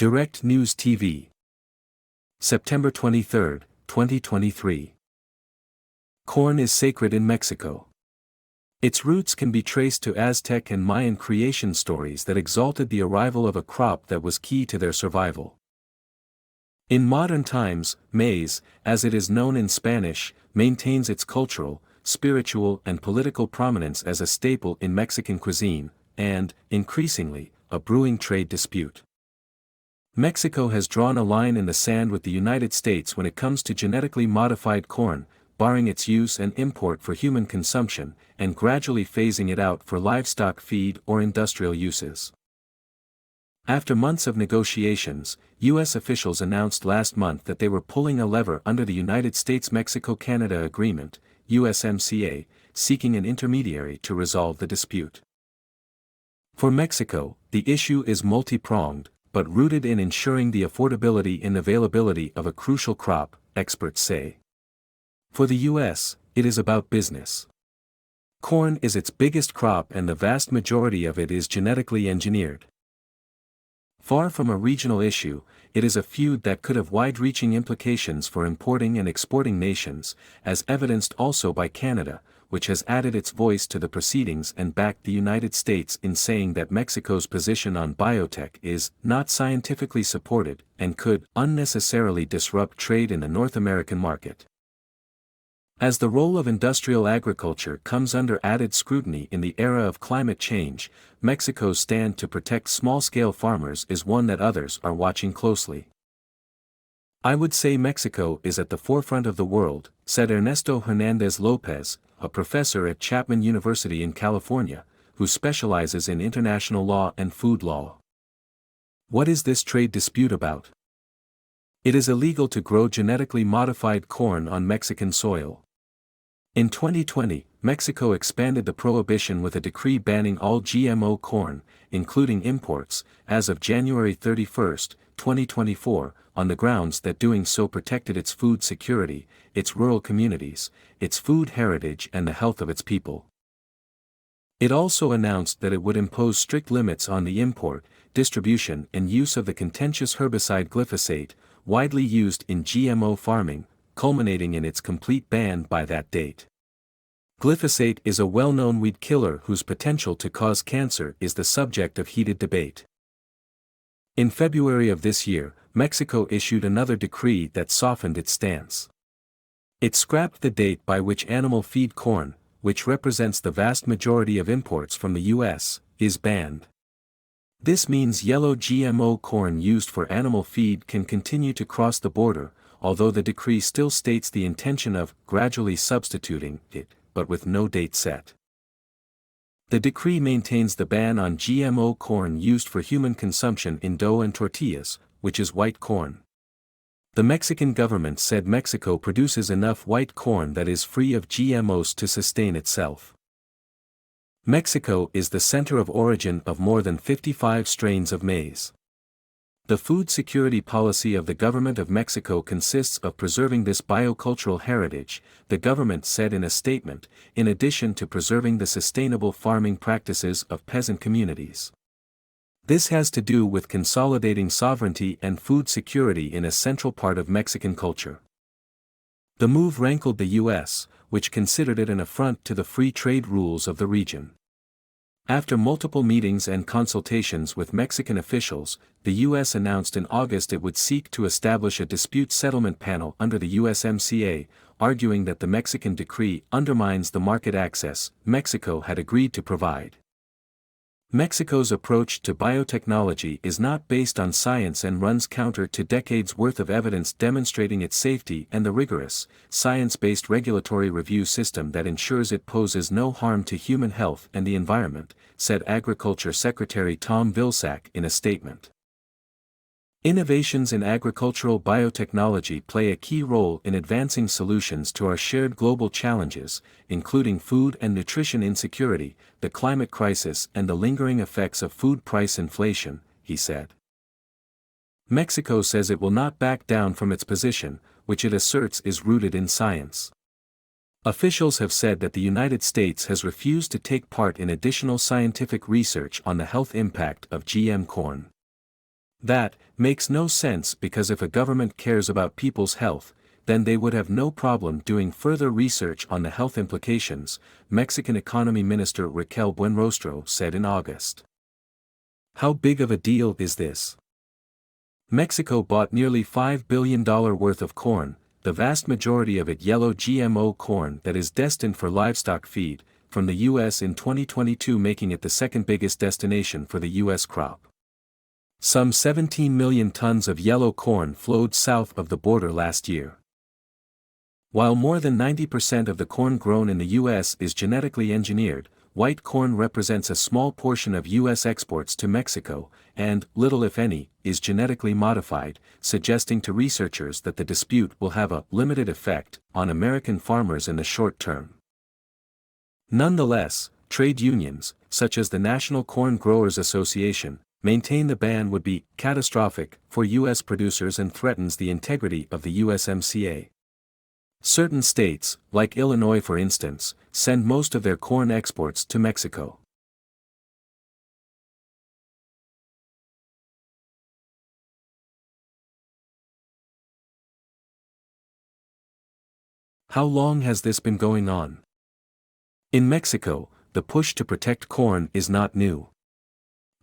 Direct News TV. September 23, 2023. Corn is sacred in Mexico. Its roots can be traced to Aztec and Mayan creation stories that exalted the arrival of a crop that was key to their survival. In modern times, maize, as it is known in Spanish, maintains its cultural, spiritual and political prominence as a staple in Mexican cuisine, and, increasingly, a brewing trade dispute. Mexico has drawn a line in the sand with the United States when it comes to genetically modified corn, barring its use and import for human consumption, and gradually phasing it out for livestock feed or industrial uses. After months of negotiations, U.S. officials announced last month that they were pulling a lever under the United States-Mexico-Canada Agreement, USMCA, seeking an intermediary to resolve the dispute. For Mexico, the issue is multi-pronged, but rooted in ensuring the affordability and availability of a crucial crop, experts say. For the U.S., it is about business. Corn is its biggest crop and the vast majority of it is genetically engineered. Far from a regional issue, it is a feud that could have wide-reaching implications for importing and exporting nations, as evidenced also by Canada, which has added its voice to the proceedings and backed the United States in saying that Mexico's position on biotech is not scientifically supported and could unnecessarily disrupt trade in the North American market. As the role of industrial agriculture comes under added scrutiny in the era of climate change, Mexico's stand to protect small-scale farmers is one that others are watching closely. "I would say Mexico is at the forefront of the world," said Ernesto Hernandez Lopez, a professor at Chapman University in California, who specializes in international law and food law. What is this trade dispute about? It is illegal to grow genetically modified corn on Mexican soil. In 2020, Mexico expanded the prohibition with a decree banning all GMO corn, including imports, as of January 31, 2024, on the grounds that doing so protected its food security, its rural communities, its food heritage and the health of its people. It also announced that it would impose strict limits on the import, distribution and use of the contentious herbicide glyphosate, widely used in GMO farming, culminating in its complete ban by that date. Glyphosate is a well-known weed killer whose potential to cause cancer is the subject of heated debate. In February of this year, Mexico issued another decree that softened its stance. It scrapped the date by which animal feed corn, which represents the vast majority of imports from the U.S., is banned. This means yellow GMO corn used for animal feed can continue to cross the border, although the decree still states the intention of gradually substituting it, but with no date set. The decree maintains the ban on GMO corn used for human consumption in dough and tortillas, which is white corn. The Mexican government said Mexico produces enough white corn that is free of GMOs to sustain itself. Mexico is the center of origin of more than 55 strains of maize. The food security policy of the government of Mexico consists of preserving this biocultural heritage, the government said in a statement, in addition to preserving the sustainable farming practices of peasant communities. This has to do with consolidating sovereignty and food security in a central part of Mexican culture. The move rankled the U.S., which considered it an affront to the free trade rules of the region. After multiple meetings and consultations with Mexican officials, the U.S. announced in August it would seek to establish a dispute settlement panel under the USMCA, arguing that the Mexican decree undermines the market access Mexico had agreed to provide. Mexico's approach to biotechnology is not based on science and runs counter to decades' worth of evidence demonstrating its safety and the rigorous, science-based regulatory review system that ensures it poses no harm to human health and the environment, said Agriculture Secretary Tom Vilsack in a statement. Innovations in agricultural biotechnology play a key role in advancing solutions to our shared global challenges, including food and nutrition insecurity, the climate crisis and the lingering effects of food price inflation, he said. Mexico says it will not back down from its position, which it asserts is rooted in science. Officials have said that the United States has refused to take part in additional scientific research on the health impact of GM corn. That makes no sense because if a government cares about people's health, then they would have no problem doing further research on the health implications, Mexican Economy Minister Raquel Buenrostro said in August. How big of a deal is this? Mexico bought nearly $5 billion worth of corn, the vast majority of it yellow GMO corn that is destined for livestock feed, from the U.S. in 2022, making it the second biggest destination for the U.S. crop. Some 17 million tons of yellow corn flowed south of the border last year. While more than 90% of the corn grown in the U.S. is genetically engineered, white corn represents a small portion of U.S. exports to Mexico, and, little if any, is genetically modified, suggesting to researchers that the dispute will have a limited effect on American farmers in the short term. Nonetheless, trade unions, such as the National Corn Growers Association, maintain the ban would be catastrophic for U.S. producers and threatens the integrity of the USMCA. Certain states, like Illinois for instance, send most of their corn exports to Mexico. How long has this been going on? In Mexico, the push to protect corn is not new.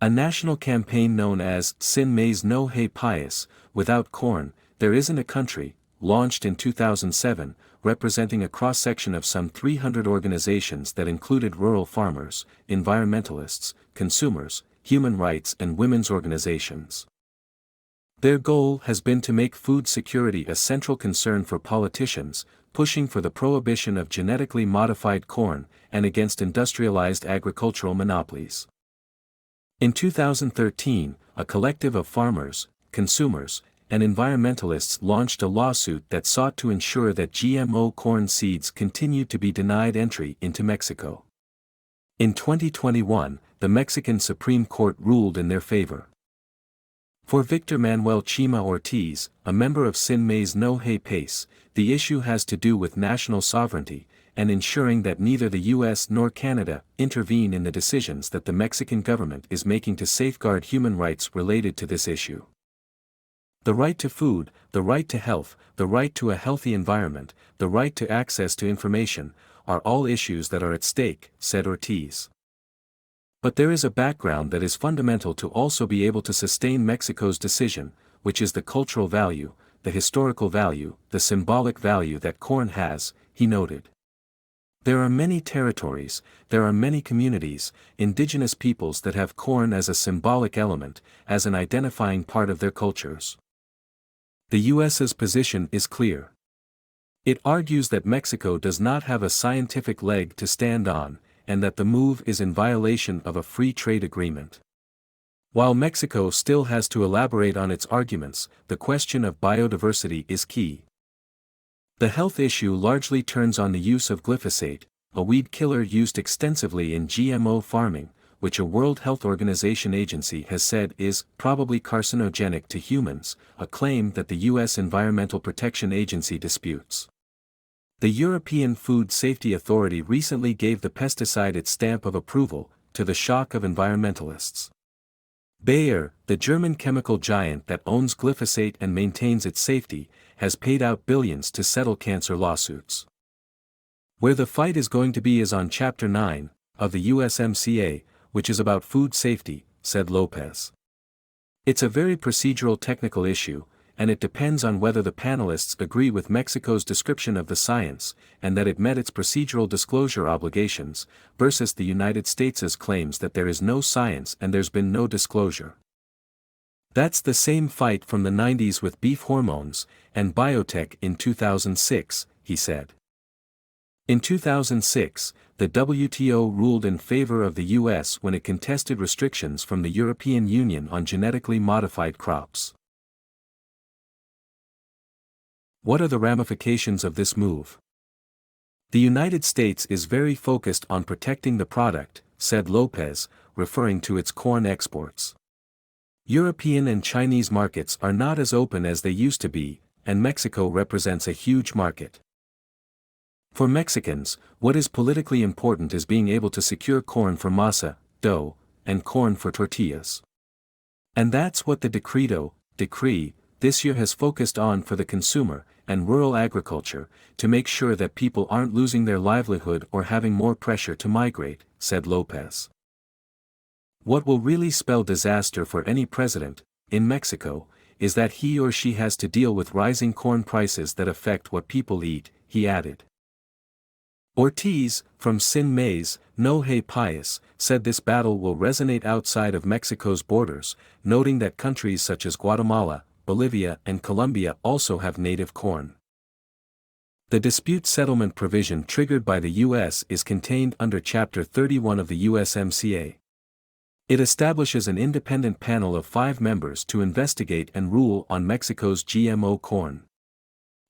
A national campaign known as Sin Maíz No Hay País, without corn, there isn't a country, launched in 2007, representing a cross-section of some 300 organizations that included rural farmers, environmentalists, consumers, human rights and women's organizations. Their goal has been to make food security a central concern for politicians, pushing for the prohibition of genetically modified corn, and against industrialized agricultural monopolies. In 2013, a collective of farmers, consumers, and environmentalists launched a lawsuit that sought to ensure that GMO corn seeds continued to be denied entry into Mexico. In 2021, the Mexican Supreme Court ruled in their favor. For Victor Manuel Chima Ortiz, a member of Sin Maíz No Hay País, the issue has to do with national sovereignty, and ensuring that neither the U.S. nor Canada intervene in the decisions that the Mexican government is making to safeguard human rights related to this issue. The right to food, the right to health, the right to a healthy environment, the right to access to information, are all issues that are at stake, said Ortiz. But there is a background that is fundamental to also be able to sustain Mexico's decision, which is the cultural value, the historical value, the symbolic value that corn has, he noted. There are many territories, there are many communities, indigenous peoples that have corn as a symbolic element, as an identifying part of their cultures. The U.S.'s position is clear. It argues that Mexico does not have a scientific leg to stand on, and that the move is in violation of a free trade agreement. While Mexico still has to elaborate on its arguments, the question of biodiversity is key. The health issue largely turns on the use of glyphosate, a weed killer used extensively in GMO farming, which a World Health Organization agency has said is probably carcinogenic to humans, a claim that the U.S. Environmental Protection Agency disputes. The European Food Safety Authority recently gave the pesticide its stamp of approval, to the shock of environmentalists. Bayer, the German chemical giant that owns glyphosate and maintains its safety, has paid out billions to settle cancer lawsuits. Where the fight is going to be is on Chapter 9 of the USMCA, which is about food safety, said Lopez. It's a very procedural technical issue, and it depends on whether the panelists agree with Mexico's description of the science, and that it met its procedural disclosure obligations, versus the United States' claims that there is no science and there's been no disclosure. That's the same fight from the 90s with beef hormones, and biotech in 2006, he said. In 2006, the WTO ruled in favor of the U.S. when it contested restrictions from the European Union on genetically modified crops. What are the ramifications of this move? The United States is very focused on protecting the product, said Lopez, referring to its corn exports. European and Chinese markets are not as open as they used to be, and Mexico represents a huge market. For Mexicans, what is politically important is being able to secure corn for masa, dough, and corn for tortillas. And that's what the decree, this year has focused on for the consumer and rural agriculture, to make sure that people aren't losing their livelihood or having more pressure to migrate, said Lopez. What will really spell disaster for any president, in Mexico, is that he or she has to deal with rising corn prices that affect what people eat, he added. Ortiz, from Sin Maize, No Hay Pies, said this battle will resonate outside of Mexico's borders, noting that countries such as Guatemala, Bolivia and Colombia also have native corn. The dispute settlement provision triggered by the U.S. is contained under Chapter 31 of the USMCA. It establishes an independent panel of 5 members to investigate and rule on Mexico's GMO corn.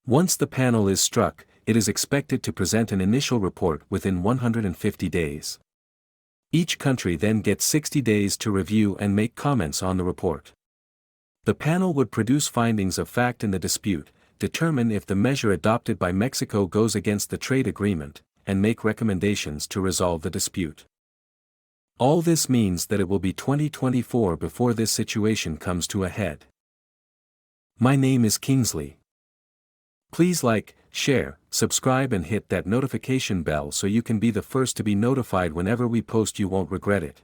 Once the panel is struck, it is expected to present an initial report within 150 days. Each country then gets 60 days to review and make comments on the report. The panel would produce findings of fact in the dispute, determine if the measure adopted by Mexico goes against the trade agreement, and make recommendations to resolve the dispute. All this means that it will be 2024 before this situation comes to a head. My name is Kingsley. Please like, share, subscribe and hit that notification bell so you can be the first to be notified whenever we post. You won't regret it.